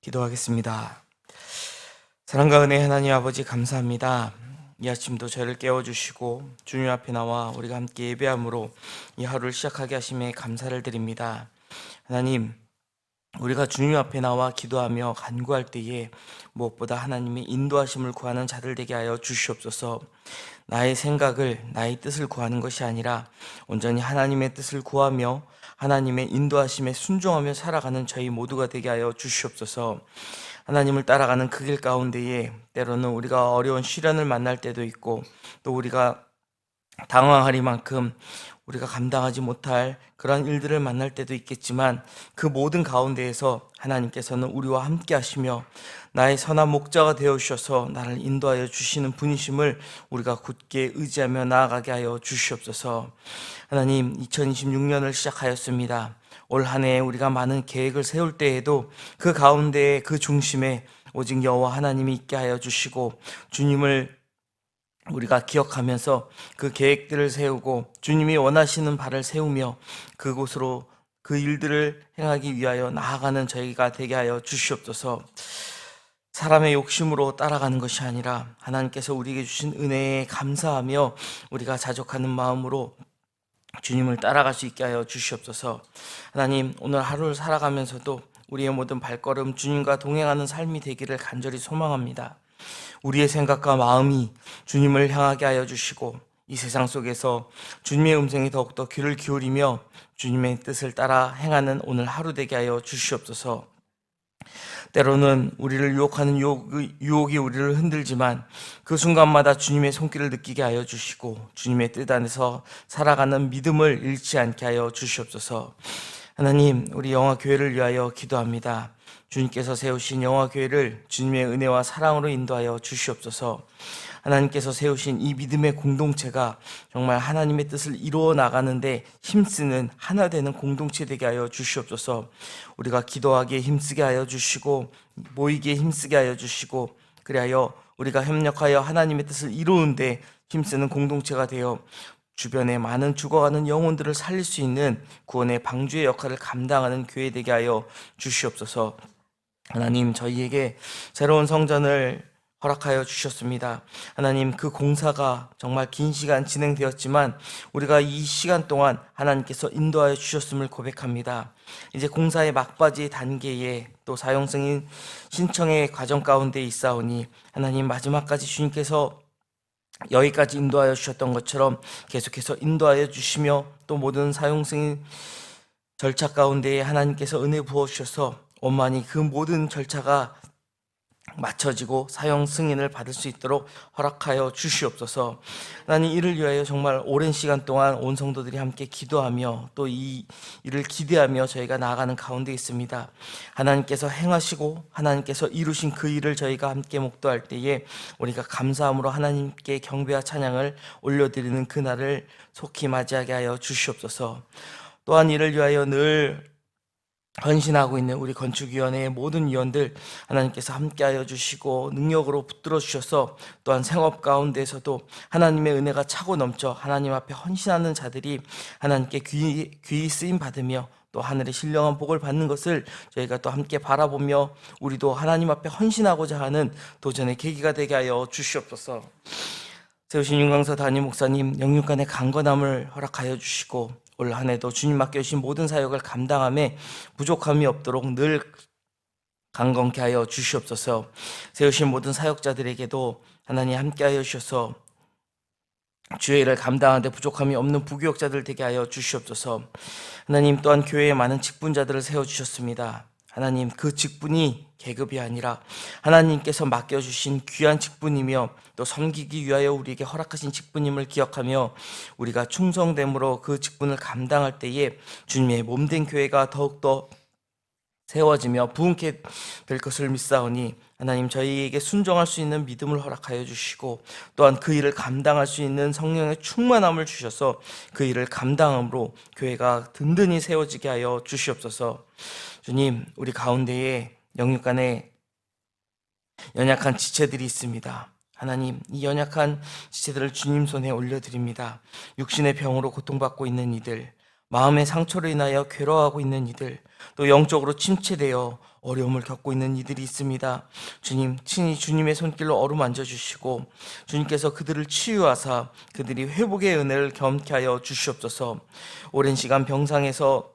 기도하겠습니다. 사랑과 은혜 하나님 아버지 감사합니다. 이 아침도 저희를 깨워주시고 주님 앞에 나와 우리가 함께 예배함으로 이 하루를 시작하게 하심에 감사를 드립니다. 하나님, 우리가 주님 앞에 나와 기도하며 간구할 때에 무엇보다 하나님의 인도하심을 구하는 자들 되게 하여 주시옵소서. 나의 생각을, 나의 뜻을 구하는 것이 아니라 온전히 하나님의 뜻을 구하며 하나님의 인도하심에 순종하며 살아가는 저희 모두가 되게 하여 주시옵소서. 하나님을 따라가는 그 길 가운데에 때로는 우리가 어려운 시련을 만날 때도 있고, 또 우리가 당황하리만큼 우리가 감당하지 못할 그런 일들을 만날 때도 있겠지만, 그 모든 가운데에서 하나님께서는 우리와 함께 하시며 나의 선한 목자가 되어 주셔서 나를 인도하여 주시는 분이심을 우리가 굳게 의지하며 나아가게 하여 주시옵소서. 하나님, 2026년을 시작하였습니다. 올 한 해 우리가 많은 계획을 세울 때에도 그 가운데 그 중심에 오직 여호와 하나님이 있게 하여 주시고, 주님을 우리가 기억하면서 그 계획들을 세우고 주님이 원하시는 바를 세우며 그곳으로 그 일들을 행하기 위하여 나아가는 저희가 되게 하여 주시옵소서. 사람의 욕심으로 따라가는 것이 아니라 하나님께서 우리에게 주신 은혜에 감사하며 우리가 자족하는 마음으로 주님을 따라갈 수 있게 하여 주시옵소서. 하나님, 오늘 하루를 살아가면서도 우리의 모든 발걸음 주님과 동행하는 삶이 되기를 간절히 소망합니다. 우리의 생각과 마음이 주님을 향하게 하여 주시고, 이 세상 속에서 주님의 음성에 더욱더 귀를 기울이며 주님의 뜻을 따라 행하는 오늘 하루 되게 하여 주시옵소서. 때로는 우리를 유혹하는 유혹이 우리를 흔들지만 그 순간마다 주님의 손길을 느끼게 하여 주시고 주님의 뜻 안에서 살아가는 믿음을 잃지 않게 하여 주시옵소서. 하나님, 우리 영화교회를 위하여 기도합니다. 주님께서 세우신 영화교회를 주님의 은혜와 사랑으로 인도하여 주시옵소서. 하나님께서 세우신 이 믿음의 공동체가 정말 하나님의 뜻을 이루어 나가는데 힘쓰는 하나 되는 공동체 되게 하여 주시옵소서. 우리가 기도하기에 힘쓰게 하여 주시고 모이기에 힘쓰게 하여 주시고, 그리하여 우리가 협력하여 하나님의 뜻을 이루는데 힘쓰는 공동체가 되어 주변에 많은 죽어가는 영혼들을 살릴 수 있는 구원의 방주의 역할을 감당하는 교회 되게 하여 주시옵소서. 하나님, 저희에게 새로운 성전을 허락하여 주셨습니다. 하나님, 그 공사가 정말 긴 시간 진행되었지만 우리가 이 시간 동안 하나님께서 인도하여 주셨음을 고백합니다. 이제 공사의 막바지 단계에 또 사용 승인 신청의 과정 가운데 있사오니 하나님, 마지막까지 주님께서 여기까지 인도하여 주셨던 것처럼 계속해서 인도하여 주시며 또 모든 사용 승인 절차 가운데에 하나님께서 은혜 부어주셔서 원만히 그 모든 절차가 맞춰지고 사용 승인을 받을 수 있도록 허락하여 주시옵소서. 하나님, 이를 위하여 정말 오랜 시간 동안 온 성도들이 함께 기도하며 또 이 일을 기대하며 저희가 나아가는 가운데 있습니다. 하나님께서 행하시고 하나님께서 이루신 그 일을 저희가 함께 목도할 때에 우리가 감사함으로 하나님께 경배와 찬양을 올려드리는 그날을 속히 맞이하게 하여 주시옵소서. 또한 이를 위하여 늘 헌신하고 있는 우리 건축위원회의 모든 위원들 하나님께서 함께하여 주시고 능력으로 붙들어 주셔서 또한 생업 가운데서도 하나님의 은혜가 차고 넘쳐 하나님 앞에 헌신하는 자들이 하나님께 귀히 쓰임 받으며 또 하늘의 신령한 복을 받는 것을 저희가 또 함께 바라보며 우리도 하나님 앞에 헌신하고자 하는 도전의 계기가 되게 하여 주시옵소서. 세우신 윤광서 담임 목사님 영육간의 강건함을 허락하여 주시고 올 한 해도 주님 맡겨주신 모든 사역을 감당함에 부족함이 없도록 늘 강건케 하여 주시옵소서. 세우신 모든 사역자들에게도 하나님 함께하여 주셔서 주의 일을 감당하는데 부족함이 없는 부교역자들 되게 하여 주시옵소서. 하나님, 또한 교회에 많은 직분자들을 세워주셨습니다. 하나님, 그 직분이 계급이 아니라 하나님께서 맡겨주신 귀한 직분이며 또 섬기기 위하여 우리에게 허락하신 직분임을 기억하며 우리가 충성됨으로 그 직분을 감당할 때에 주님의 몸된 교회가 더욱더 세워지며 부흥케 될 것을 믿사오니 하나님, 저희에게 순종할 수 있는 믿음을 허락하여 주시고 또한 그 일을 감당할 수 있는 성령의 충만함을 주셔서 그 일을 감당함으로 교회가 든든히 세워지게 하여 주시옵소서. 주님, 우리 가운데에 영육간에 연약한 지체들이 있습니다. 하나님, 이 연약한 지체들을 주님 손에 올려드립니다. 육신의 병으로 고통받고 있는 이들, 마음의 상처로 인하여 괴로워하고 있는 이들, 또 영적으로 침체되어 어려움을 겪고 있는 이들이 있습니다. 주님, 친히 주님의 손길로 어루만져 주시고 주님께서 그들을 치유하사 그들이 회복의 은혜를 경험케 하여 주시옵소서. 오랜 시간 병상에서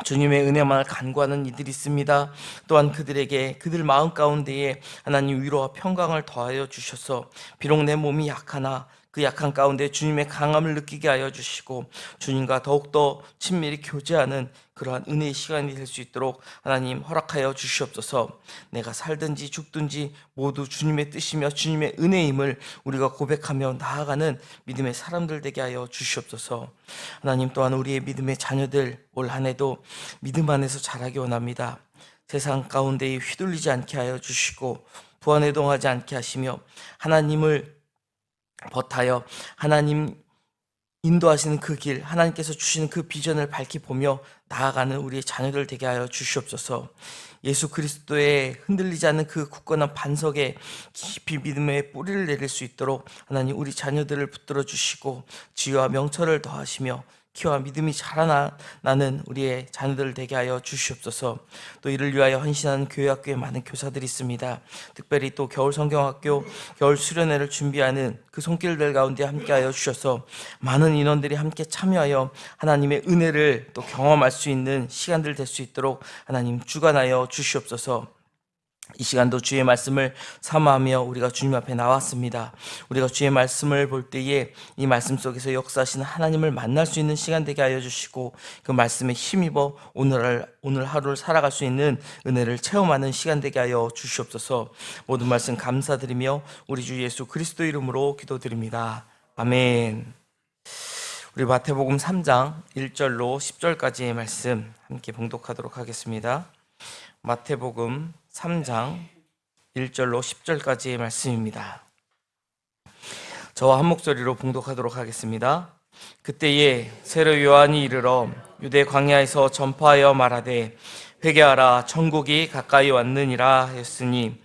주님의 은혜만을 간구하는 이들이 있습니다. 또한 그들에게 그들 마음 가운데에 하나님 위로와 평강을 더하여 주셔서 비록 내 몸이 약하나 그 약한 가운데 주님의 강함을 느끼게 하여 주시고 주님과 더욱더 친밀히 교제하는 그러한 은혜의 시간이 될 수 있도록 하나님 허락하여 주시옵소서. 내가 살든지 죽든지 모두 주님의 뜻이며 주님의 은혜임을 우리가 고백하며 나아가는 믿음의 사람들 되게 하여 주시옵소서. 하나님, 또한 우리의 믿음의 자녀들 올 한 해도 믿음 안에서 자라기 원합니다. 세상 가운데에 휘둘리지 않게 하여 주시고 부안해동하지 않게 하시며 하나님을 버타여 하나님 인도하시는 그 길, 하나님께서 주시는 그 비전을 밝히 보며 나아가는 우리의 자녀들 되게 하여 주시옵소서. 예수 그리스도의 흔들리지 않는 그 굳건한 반석에 깊이 믿음의 뿌리를 내릴 수 있도록 하나님 우리 자녀들을 붙들어 주시고 지혜와 명철을 더하시며 키와 믿음이 자라나는 우리의 자녀들 되게 하여 주시옵소서. 또 이를 위하여 헌신하는 교회학교에 많은 교사들이 있습니다. 특별히 또 겨울 성경학교, 겨울 수련회를 준비하는 그 손길들 가운데 함께하여 주셔서 많은 인원들이 함께 참여하여 하나님의 은혜를 또 경험할 수 있는 시간들 될 수 있도록 하나님 주관하여 주시옵소서. 이 시간도 주의 말씀을 사모하며 우리가 주님 앞에 나왔습니다. 우리가 주의 말씀을 볼 때에 이 말씀 속에서 역사하시는 하나님을 만날 수 있는 시간 되게 하여 주시고 그 말씀에 힘입어 오늘 하루를 살아갈 수 있는 은혜를 체험하는 시간 되게 하여 주시옵소서. 모든 말씀 감사드리며 우리 주 예수 그리스도 이름으로 기도드립니다. 아멘. 우리 마태복음 3장 1절로 10절까지의 말씀 함께 봉독하도록 하겠습니다. 마태복음 3장 1절로 10절까지의 말씀입니다. 저와 한 목소리로 봉독하도록 하겠습니다. 그때에 세례 요한이 이르러 유대 광야에서 전파하여 말하되 회개하라 천국이 가까이 왔느니라 하였으니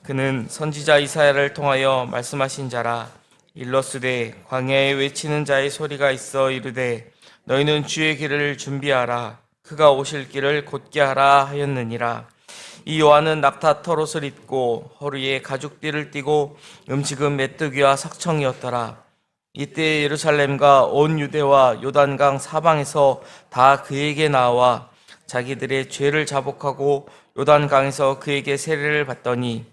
그는 선지자 이사야를 통하여 말씀하신 자라. 일러스되 광야에 외치는 자의 소리가 있어 이르되 너희는 주의 길을 준비하라 그가 오실 길을 곧게 하라 하였느니라. 이 요한은 낙타 털옷을 입고 허리에 가죽띠를 띠고 음식은 메뚜기와 석청이었더라. 이때 예루살렘과 온 유대와 요단강 사방에서 다 그에게 나와 자기들의 죄를 자복하고 요단강에서 그에게 세례를 받더니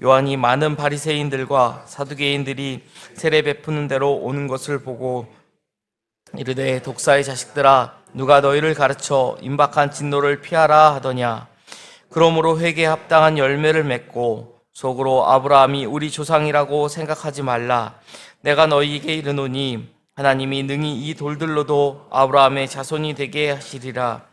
요한이 많은 바리새인들과 사두개인들이 세례 베푸는 대로 오는 것을 보고 이르되 독사의 자식들아 누가 너희를 가르쳐 임박한 진노를 피하라 하더냐. 그러므로 회개에 합당한 열매를 맺고 속으로 아브라함이 우리 조상이라고 생각하지 말라. 내가 너희에게 이르노니 하나님이 능히 이 돌들로도 아브라함의 자손이 되게 하시리라.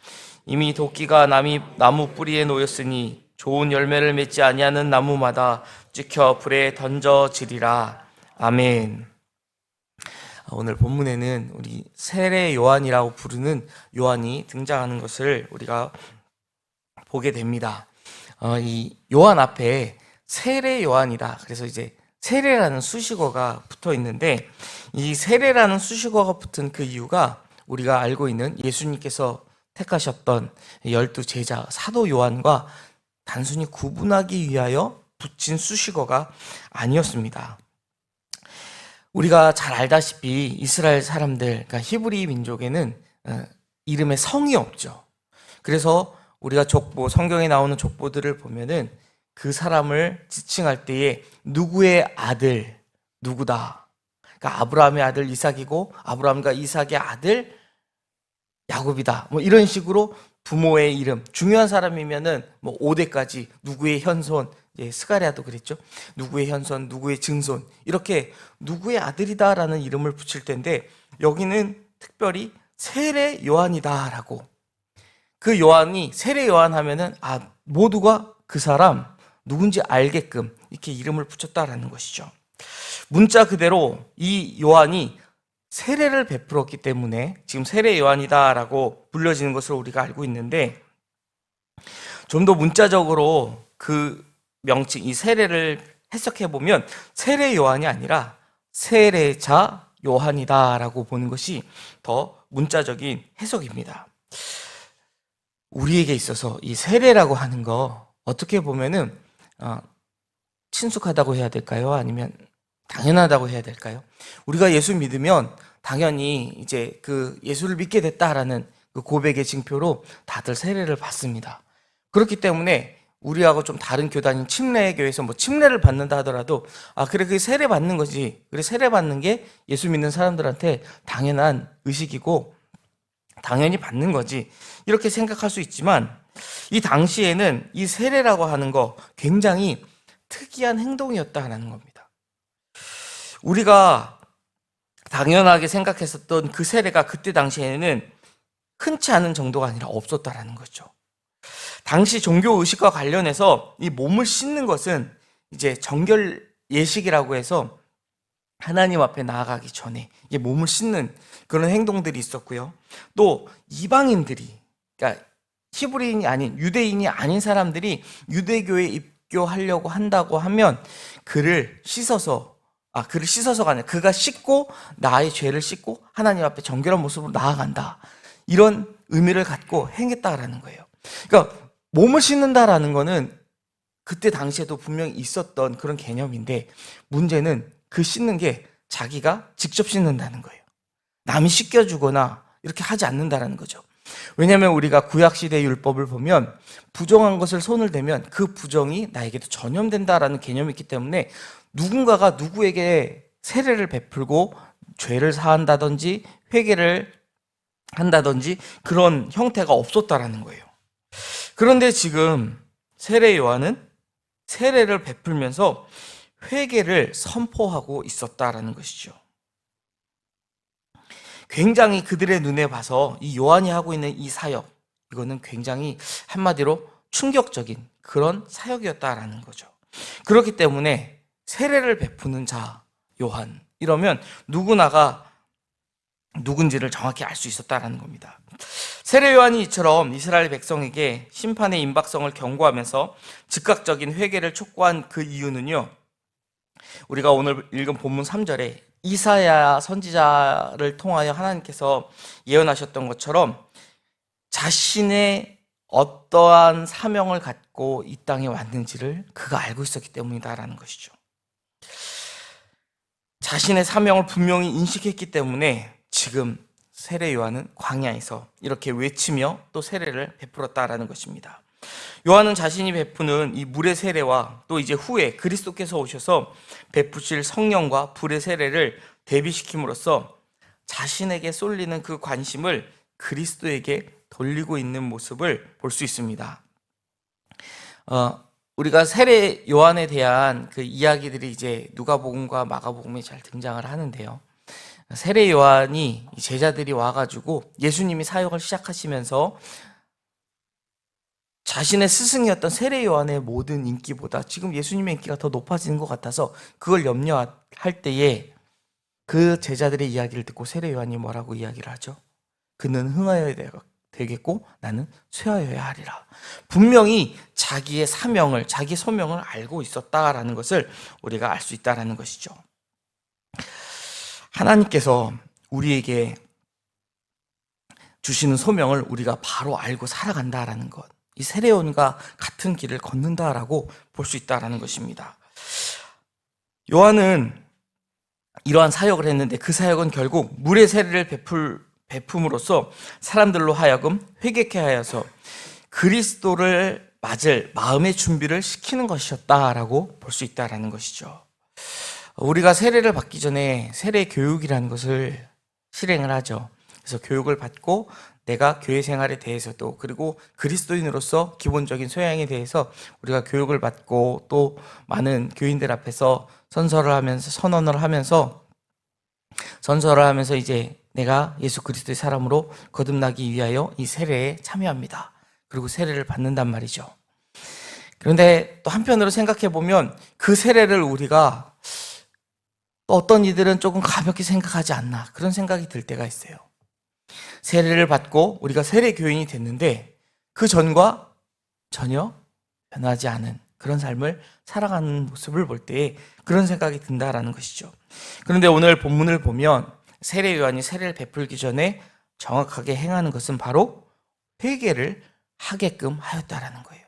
이미 도끼가 나무 뿌리에 놓였으니 좋은 열매를 맺지 아니하는 나무마다 찍혀 불에 던져지리라. 아멘. 오늘 본문에는 우리 세례 요한이라고 부르는 요한이 등장하는 것을 우리가 보게 됩니다. 이 요한 앞에 세례 요한이다. 그래서 이제 세례라는 수식어가 붙어 있는데 이 세례라는 수식어가 붙은 그 이유가 우리가 알고 있는 예수님께서 택하셨던 12 제자 사도 요한과 단순히 구분하기 위하여 붙인 수식어가 아니었습니다. 우리가 잘 알다시피 이스라엘 사람들, 그러니까 히브리 민족에는 이름에 성이 없죠. 그래서 우리가 족보, 성경에 나오는 족보들을 보면은 그 사람을 지칭할 때에 누구의 아들, 누구다. 그러니까 아브라함의 아들 이삭이고 아브라함과 이삭의 아들 야곱이다. 뭐 이런 식으로 부모의 이름, 중요한 사람이면은 뭐 5대까지 누구의 현손, 스가랴도 그랬죠. 누구의 현손, 누구의 증손, 이렇게 누구의 아들이다라는 이름을 붙일 텐데 여기는 특별히 세례 요한이다라고. 그 요한이 세례 요한 하면은 모두가 그 사람 누군지 알게끔 이렇게 이름을 붙였다라는 것이죠. 문자 그대로 이 요한이 세례를 베풀었기 때문에 지금 세례 요한이다라고 불려지는 것을 우리가 알고 있는데 좀 더 문자적으로 그 명칭, 이 세례를 해석해 보면 세례 요한이 아니라 세례자 요한이다라고 보는 것이 더 문자적인 해석입니다. 우리에게 있어서 이 세례라고 하는 거 어떻게 보면은 친숙하다고 해야 될까요? 아니면 당연하다고 해야 될까요? 우리가 예수 믿으면 당연히 이제 그 예수를 믿게 됐다라는 그 고백의 징표로 다들 세례를 받습니다. 그렇기 때문에 우리하고 좀 다른 교단인 침례교에서 뭐 침례를 받는다 하더라도 그래 그게 세례 받는 거지. 그래 세례 받는 게 예수 믿는 사람들한테 당연한 의식이고 당연히 받는 거지. 이렇게 생각할 수 있지만 이 당시에는 이 세례라고 하는 거 굉장히 특이한 행동이었다라는 겁니다. 우리가 당연하게 생각했었던 그 세례가 그때 당시에는 흔치 않은 정도가 아니라 없었다라는 거죠. 당시 종교 의식과 관련해서 이 몸을 씻는 것은 이제 정결 예식이라고 해서 하나님 앞에 나아가기 전에 이게 몸을 씻는 그런 행동들이 있었고요. 또 이방인들이, 그러니까 히브리인이 아닌 유대인이 아닌 사람들이 유대교에 입교하려고 한다고 하면 그를 씻어서가 아니라 그가 씻고 나의 죄를 씻고 하나님 앞에 정결한 모습으로 나아간다. 이런 의미를 갖고 행했다라는 거예요. 그러니까 몸을 씻는다라는 거는 그때 당시에도 분명히 있었던 그런 개념인데 문제는 그 씻는 게 자기가 직접 씻는다는 거예요. 남이 씻겨주거나 이렇게 하지 않는다라는 거죠. 왜냐하면 우리가 구약시대 율법을 보면 부정한 것을 손을 대면 그 부정이 나에게도 전염된다라는 개념이 있기 때문에 누군가가 누구에게 세례를 베풀고 죄를 사한다든지 회개를 한다든지 그런 형태가 없었다라는 거예요. 그런데 지금 세례 요한은 세례를 베풀면서 회개를 선포하고 있었다라는 것이죠. 굉장히 그들의 눈에 봐서 이 요한이 하고 있는 이 사역, 이거는 굉장히 한마디로 충격적인 그런 사역이었다라는 거죠. 그렇기 때문에 세례를 베푸는 자 요한, 이러면 누구나가 누군지를 정확히 알 수 있었다라는 겁니다. 세례 요한이 이처럼 이스라엘 백성에게 심판의 임박성을 경고하면서 즉각적인 회개를 촉구한 그 이유는요, 우리가 오늘 읽은 본문 3절에 이사야 선지자를 통하여 하나님께서 예언하셨던 것처럼 자신의 어떠한 사명을 갖고 이 땅에 왔는지를 그가 알고 있었기 때문이다라는 것이죠. 자신의 사명을 분명히 인식했기 때문에 지금 세례 요한은 광야에서 이렇게 외치며 또 세례를 베풀었다라는 것입니다. 요한은 자신이 베푸는 이 물의 세례와 또 이제 후에 그리스도께서 오셔서 베푸실 성령과 불의 세례를 대비시킴으로써 자신에게 쏠리는 그 관심을 그리스도에게 돌리고 있는 모습을 볼 수 있습니다. 우리가 세례 요한에 대한 그 이야기들이 이제 누가복음과 마가복음에 잘 등장을 하는데요. 세례 요한이 제자들이 와가지고 예수님이 사역을 시작하시면서 자신의 스승이었던 세례 요한의 모든 인기보다 지금 예수님의 인기가 더 높아지는 것 같아서 그걸 염려할 때에 그 제자들의 이야기를 듣고 세례 요한이 뭐라고 이야기를 하죠? 그는 흥하여야 되겠고 나는 쇠하여야 하리라. 분명히 자기의 사명을, 자기 소명을 알고 있었다라는 것을 우리가 알 수 있다라는 것이죠. 하나님께서 우리에게 주시는 소명을 우리가 바로 알고 살아간다라는 것, 이 세례 요한과 같은 길을 걷는다라고 볼 수 있다라는 것입니다. 요한은 이러한 사역을 했는데 그 사역은 결국 물의 세례를 베품으로써 사람들로 하여금 회개케 하여서 그리스도를 맞을 마음의 준비를 시키는 것이었다라고 볼 수 있다라는 것이죠. 우리가 세례를 받기 전에 세례 교육이라는 것을 실행을 하죠. 그래서 교육을 받고 내가 교회 생활에 대해서도 그리고 그리스도인으로서 기본적인 소양에 대해서 우리가 교육을 받고 또 많은 교인들 앞에서 선언을 하면서 이제 내가 예수 그리스도의 사람으로 거듭나기 위하여 이 세례에 참여합니다. 그리고 세례를 받는단 말이죠. 그런데 또 한편으로 생각해 보면 그 세례를 우리가 또 어떤 이들은 조금 가볍게 생각하지 않나 그런 생각이 들 때가 있어요. 세례를 받고 우리가 세례 교인이 됐는데 그 전과 전혀 변하지 않은 그런 삶을 살아가는 모습을 볼 때 그런 생각이 든다라는 것이죠. 그런데 오늘 본문을 보면 세례 요한이 세례를 베풀기 전에 정확하게 행하는 것은 바로 회개를 하게끔 하였다라는 거예요.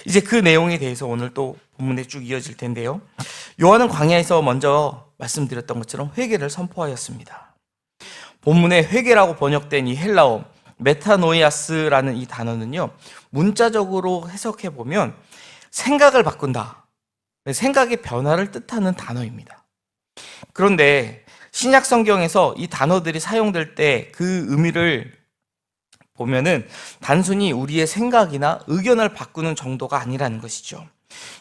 이제 그 내용에 대해서 오늘 또 본문에 쭉 이어질 텐데요. 요한은 광야에서 먼저 말씀드렸던 것처럼 회개를 선포하였습니다. 본문에 회개라고 번역된 이 헬라어 메타노이아스라는 이 단어는요, 문자적으로 해석해 보면 생각을 바꾼다, 생각의 변화를 뜻하는 단어입니다. 그런데 신약 성경에서 이 단어들이 사용될 때 그 의미를 보면은 단순히 우리의 생각이나 의견을 바꾸는 정도가 아니라는 것이죠.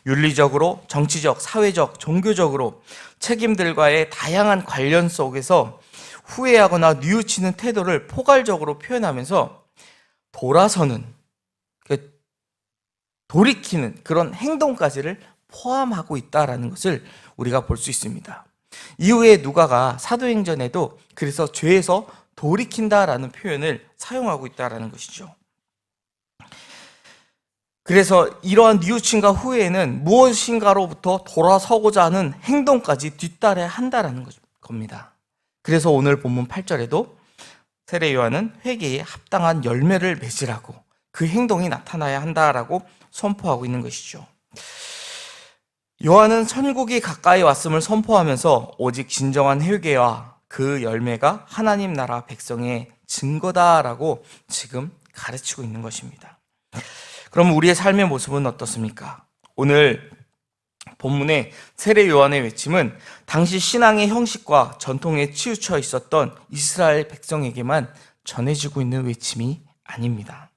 윤리적으로, 정치적, 사회적, 종교적으로 책임들과의 다양한 관련 속에서 후회하거나 뉘우치는 태도를 포괄적으로 표현하면서 돌아서는, 돌이키는 그런 행동까지를 포함하고 있다는 것을 우리가 볼 수 있습니다. 이후에 누가가 사도행전에도 그래서 죄에서 돌이킨다라는 표현을 사용하고 있다는 것이죠. 그래서 이러한 뉘우침과 후회는 무엇인가로부터 돌아서고자 하는 행동까지 뒤따라야 한다는 겁니다. 그래서 오늘 본문 8절에도 세례 요한은 회개에 합당한 열매를 맺으라고, 그 행동이 나타나야 한다라고 선포하고 있는 것이죠. 요한은 천국이 가까이 왔음을 선포하면서 오직 진정한 회개와 그 열매가 하나님 나라 백성의 증거다라고 지금 가르치고 있는 것입니다. 그럼 우리의 삶의 모습은 어떻습니까? 오늘 본문의 세례 요한의 외침은 당시 신앙의 형식과 전통에 치우쳐 있었던 이스라엘 백성에게만 전해지고 있는 외침이 아닙니다.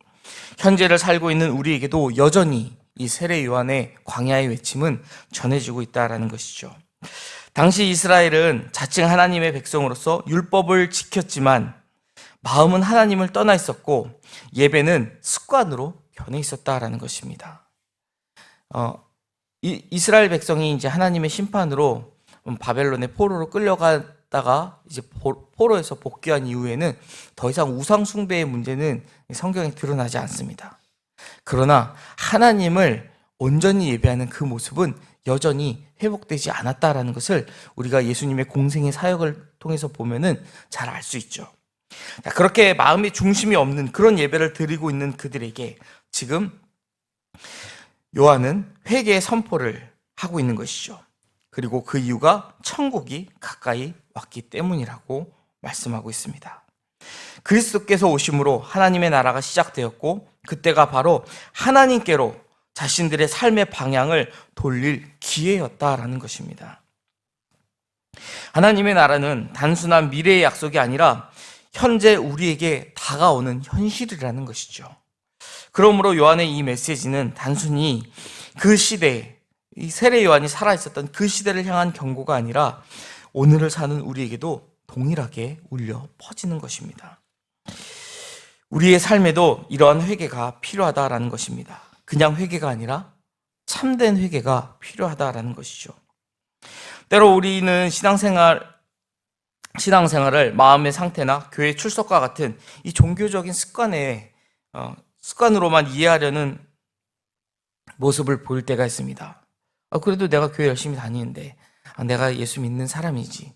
현재를 살고 있는 우리에게도 여전히 이 세례 요한의 광야의 외침은 전해지고 있다는 것이죠. 당시 이스라엘은 자칭 하나님의 백성으로서 율법을 지켰지만 마음은 하나님을 떠나 있었고 예배는 습관으로 변해 있었다라는 것입니다. 이스라엘 백성이 이제 하나님의 심판으로 바벨론의 포로로 끌려가다가 이제 포로에서 복귀한 이후에는 더 이상 우상 숭배의 문제는 성경에 드러나지 않습니다. 그러나 하나님을 온전히 예배하는 그 모습은 여전히 회복되지 않았다라는 것을 우리가 예수님의 공생의 사역을 통해서 보면은 잘 알 수 있죠. 그렇게 마음의 중심이 없는 그런 예배를 드리고 있는 그들에게 지금 요한은 회개의 선포를 하고 있는 것이죠. 그리고 그 이유가 천국이 가까이 왔기 때문이라고 말씀하고 있습니다. 그리스도께서 오심으로 하나님의 나라가 시작되었고 그때가 바로 하나님께로 자신들의 삶의 방향을 돌릴 기회였다라는 것입니다. 하나님의 나라는 단순한 미래의 약속이 아니라 현재 우리에게 다가오는 현실이라는 것이죠. 그러므로 요한의 이 메시지는 단순히 그 시대에 이 세례 요한이 살아있었던 그 시대를 향한 경고가 아니라 오늘을 사는 우리에게도 동일하게 울려 퍼지는 것입니다. 우리의 삶에도 이러한 회개가 필요하다라는 것입니다. 그냥 회개가 아니라 참된 회개가 필요하다라는 것이죠. 때로 우리는 신앙생활을 마음의 상태나 교회 출석과 같은 이 종교적인 습관으로만 이해하려는 모습을 보일 때가 있습니다. 그래도 내가 교회 열심히 다니는데 내가 예수 믿는 사람이지.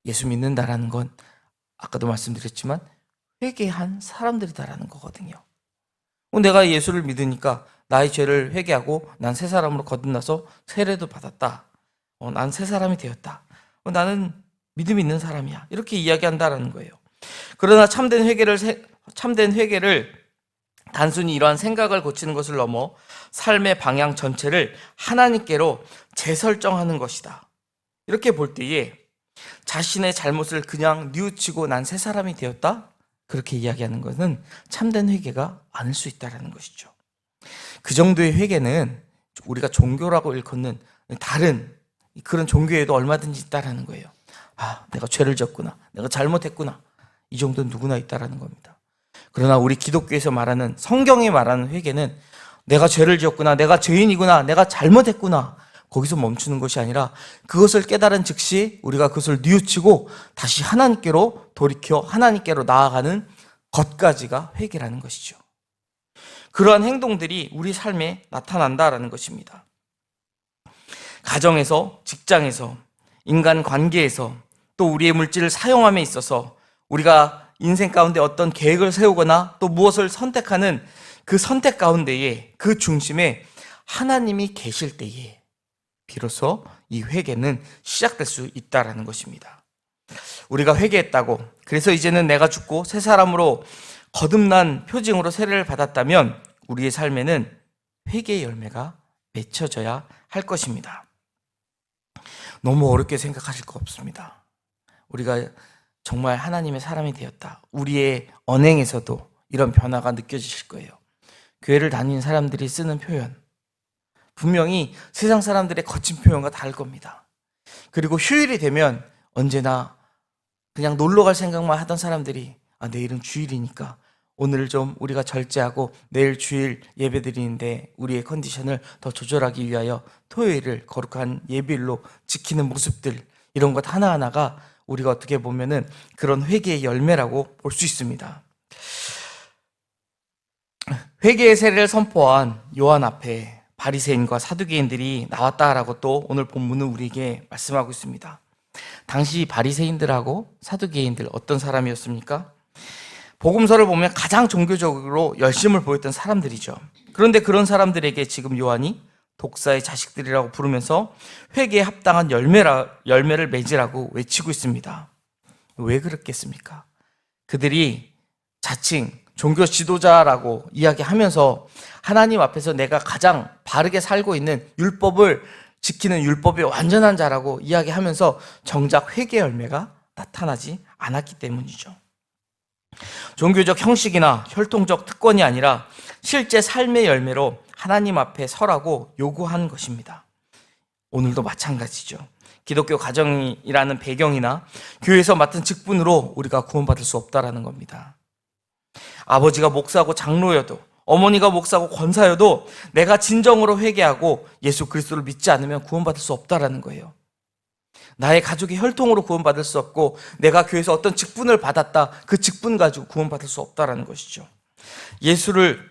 예수 믿는다라는 건 아까도 말씀드렸지만 회개한 사람들이다라는 거거든요. 내가 예수를 믿으니까 나의 죄를 회개하고 난 새 사람으로 거듭나서 세례도 받았다. 난 새 사람이 되었다. 나는 믿음이 있는 사람이야. 이렇게 이야기한다라는 거예요. 그러나 참된 회개를 단순히 이러한 생각을 고치는 것을 넘어 삶의 방향 전체를 하나님께로 재설정하는 것이다. 이렇게 볼 때에 자신의 잘못을 그냥 뉘우치고 난 새 사람이 되었다? 그렇게 이야기하는 것은 참된 회개가 아닐 수 있다는 것이죠. 그 정도의 회개는 우리가 종교라고 일컫는 다른 그런 종교에도 얼마든지 있다라는 거예요. 내가 죄를 졌구나. 내가 잘못했구나. 이 정도는 누구나 있다라는 겁니다. 그러나 우리 기독교에서 말하는, 성경이 말하는 회개는 내가 죄를 지었구나. 내가 죄인이구나. 내가 잘못했구나. 거기서 멈추는 것이 아니라 그것을 깨달은 즉시 우리가 그것을 뉘우치고 다시 하나님께로 돌이켜 하나님께로 나아가는 것까지가 회개라는 것이죠. 그러한 행동들이 우리 삶에 나타난다라는 것입니다. 가정에서, 직장에서, 인간 관계에서, 또 우리의 물질을 사용함에 있어서 우리가 인생 가운데 어떤 계획을 세우거나 또 무엇을 선택하는 그 선택 가운데에 그 중심에 하나님이 계실 때에 비로소 이 회개는 시작될 수 있다라는 것입니다. 우리가 회개했다고 그래서 이제는 내가 죽고 새 사람으로 거듭난 표징으로 세례를 받았다면 우리의 삶에는 회개의 열매가 맺혀져야 할 것입니다. 너무 어렵게 생각하실 거 없습니다. 우리가 정말 하나님의 사람이 되었다. 우리의 언행에서도 이런 변화가 느껴지실 거예요. 교회를 다니는 사람들이 쓰는 표현, 분명히 세상 사람들의 거친 표현과 다를 겁니다. 그리고 휴일이 되면 언제나 그냥 놀러 갈 생각만 하던 사람들이 내일은 주일이니까 오늘 좀 우리가 절제하고 내일 주일 예배 드리는데 우리의 컨디션을 더 조절하기 위하여 토요일을 거룩한 예배일로 지키는 모습들, 이런 것 하나하나가 우리가 어떻게 보면은 그런 회개의 열매라고 볼 수 있습니다. 회개의 세례를 선포한 요한 앞에 바리새인과 사두개인들이 나왔다라고 또 오늘 본문은 우리에게 말씀하고 있습니다. 당시 바리새인들하고 사두개인들 어떤 사람이었습니까? 복음서를 보면 가장 종교적으로 열심을 보였던 사람들이죠. 그런데 그런 사람들에게 지금 요한이 독사의 자식들이라고 부르면서 회개에 합당한 열매를 맺으라고 외치고 있습니다. 왜 그랬겠습니까? 그들이 자칭 종교 지도자라고 이야기하면서 하나님 앞에서 내가 가장 바르게 살고 있는 율법을 지키는 율법의 완전한 자라고 이야기하면서 정작 회개 열매가 나타나지 않았기 때문이죠. 종교적 형식이나 혈통적 특권이 아니라 실제 삶의 열매로 하나님 앞에 서라고 요구한 것입니다. 오늘도 마찬가지죠. 기독교 가정이라는 배경이나 교회에서 맡은 직분으로 우리가 구원받을 수 없다라는 겁니다. 아버지가 목사고 장로여도, 어머니가 목사고 권사여도 내가 진정으로 회개하고 예수 그리스도를 믿지 않으면 구원받을 수 없다라는 거예요. 나의 가족의 혈통으로 구원받을 수 없고 내가 교회에서 어떤 직분을 받았다, 그 직분 가지고 구원받을 수 없다라는 것이죠. 예수를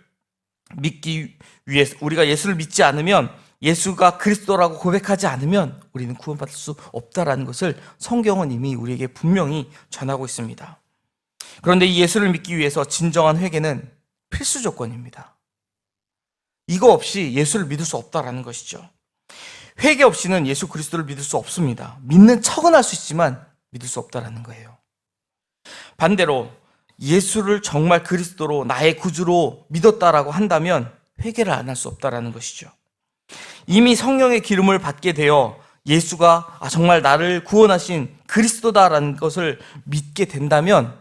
믿기 위해서, 우리가 예수를 믿지 않으면, 예수가 그리스도라고 고백하지 않으면 우리는 구원받을 수 없다라는 것을 성경은 이미 우리에게 분명히 전하고 있습니다. 그런데 이 예수를 믿기 위해서 진정한 회개는 필수 조건입니다. 이거 없이 예수를 믿을 수 없다라는 것이죠. 회개 없이는 예수 그리스도를 믿을 수 없습니다. 믿는 척은 할 수 있지만 믿을 수 없다라는 거예요. 반대로 예수를 정말 그리스도로 나의 구주로 믿었다라고 한다면 회개를 안 할 수 없다라는 것이죠. 이미 성령의 기름을 받게 되어 예수가 정말 나를 구원하신 그리스도다라는 것을 믿게 된다면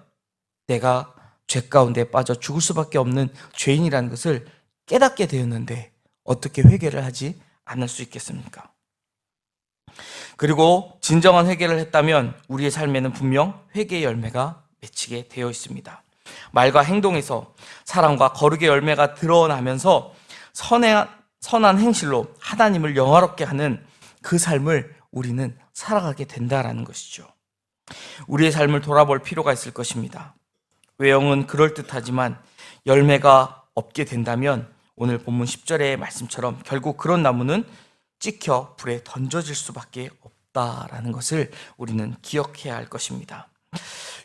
내가 죄 가운데 빠져 죽을 수밖에 없는 죄인이라는 것을 깨닫게 되었는데 어떻게 회개를 하지 않을 수 있겠습니까? 그리고 진정한 회개를 했다면 우리의 삶에는 분명 회개의 열매가 맺히게 되어 있습니다. 말과 행동에서 사랑과 거룩의 열매가 드러나면서 선한 행실로 하나님을 영화롭게 하는 그 삶을 우리는 살아가게 된다라는 것이죠. 우리의 삶을 돌아볼 필요가 있을 것입니다. 외형은 그럴듯하지만 열매가 없게 된다면 오늘 본문 10절의 말씀처럼 결국 그런 나무는 찍혀 불에 던져질 수밖에 없다라는 것을 우리는 기억해야 할 것입니다.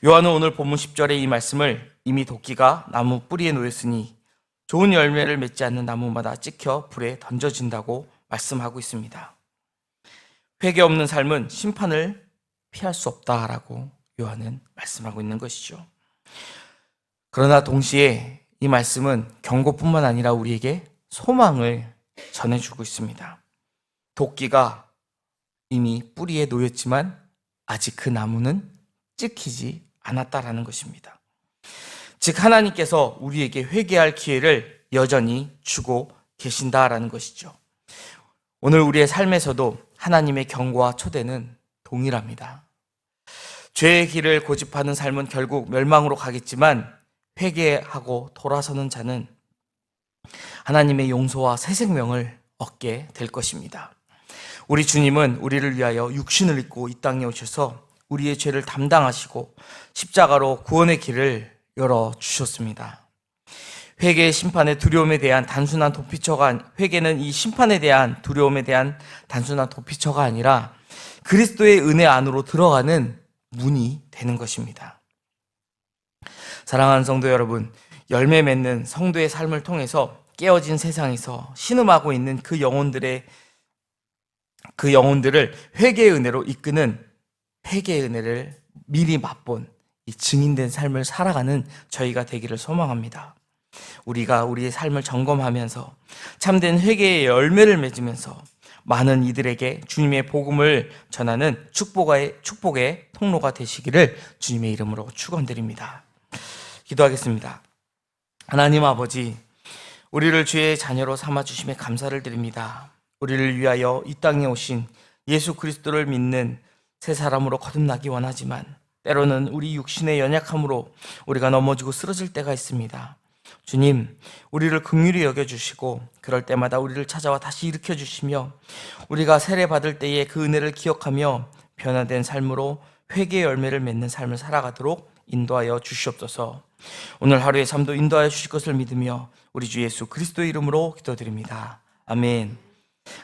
요한은 오늘 본문 10절의 이 말씀을 이미 도끼가 나무 뿌리에 놓였으니 좋은 열매를 맺지 않는 나무마다 찍혀 불에 던져진다고 말씀하고 있습니다. 회개 없는 삶은 심판을 피할 수 없다라고 요한은 말씀하고 있는 것이죠. 그러나 동시에 이 말씀은 경고뿐만 아니라 우리에게 소망을 전해주고 있습니다. 도끼가 이미 뿌리에 놓였지만 아직 그 나무는 찍히지 않았다라는 것입니다. 즉 하나님께서 우리에게 회개할 기회를 여전히 주고 계신다라는 것이죠. 오늘 우리의 삶에서도 하나님의 경고와 초대는 동일합니다. 죄의 길을 고집하는 삶은 결국 멸망으로 가겠지만 회개하고 돌아서는 자는 하나님의 용서와 새 생명을 얻게 될 것입니다. 우리 주님은 우리를 위하여 육신을 입고 이 땅에 오셔서 우리의 죄를 담당하시고 십자가로 구원의 길을 열어주셨습니다. 회개의 심판의 두려움에 대한 단순한 도피처가, 회개는 이 심판에 대한 두려움에 대한 단순한 도피처가 아니라 그리스도의 은혜 안으로 들어가는 문이 되는 것입니다. 사랑하는 성도 여러분, 열매 맺는 성도의 삶을 통해서 깨어진 세상에서 신음하고 있는 그 영혼들을 회개의 은혜로 이끄는, 회개의 은혜를 미리 맛본 이 증인된 삶을 살아가는 저희가 되기를 소망합니다. 우리가 우리의 삶을 점검하면서 참된 회개의 열매를 맺으면서 많은 이들에게 주님의 복음을 전하는 축복의 통로가 되시기를 주님의 이름으로 축원드립니다. 기도하겠습니다. 하나님 아버지, 우리를 주의 자녀로 삼아주심에 감사를 드립니다. 우리를 위하여 이 땅에 오신 예수 그리스도를 믿는 새 사람으로 거듭나기 원하지만 때로는 우리 육신의 연약함으로 우리가 넘어지고 쓰러질 때가 있습니다. 주님, 우리를 긍휼히 여겨주시고 그럴 때마다 우리를 찾아와 다시 일으켜주시며 우리가 세례받을 때에 그 은혜를 기억하며 변화된 삶으로 회개의 열매를 맺는 삶을 살아가도록 인도하여 주시옵소서. 오늘 하루의 삶도 인도하여 주실 것을 믿으며 우리 주 예수 그리스도의 이름으로 기도드립니다. 아멘.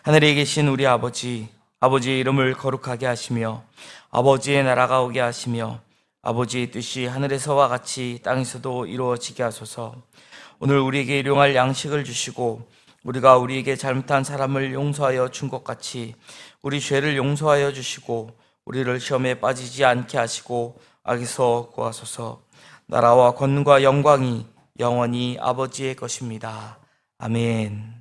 하늘에 계신 우리 아버지, 아버지의 이름을 거룩하게 하시며 아버지의 나라가 오게 하시며 아버지의 뜻이 하늘에서와 같이 땅에서도 이루어지게 하소서. 오늘 우리에게 일용할 양식을 주시고 우리가 우리에게 잘못한 사람을 용서하여 준 것 같이 우리 죄를 용서하여 주시고 우리를 시험에 빠지지 않게 하시고 악에서 구하소서. 나라와 권능과 영광이 영원히 아버지의 것입니다. 아멘.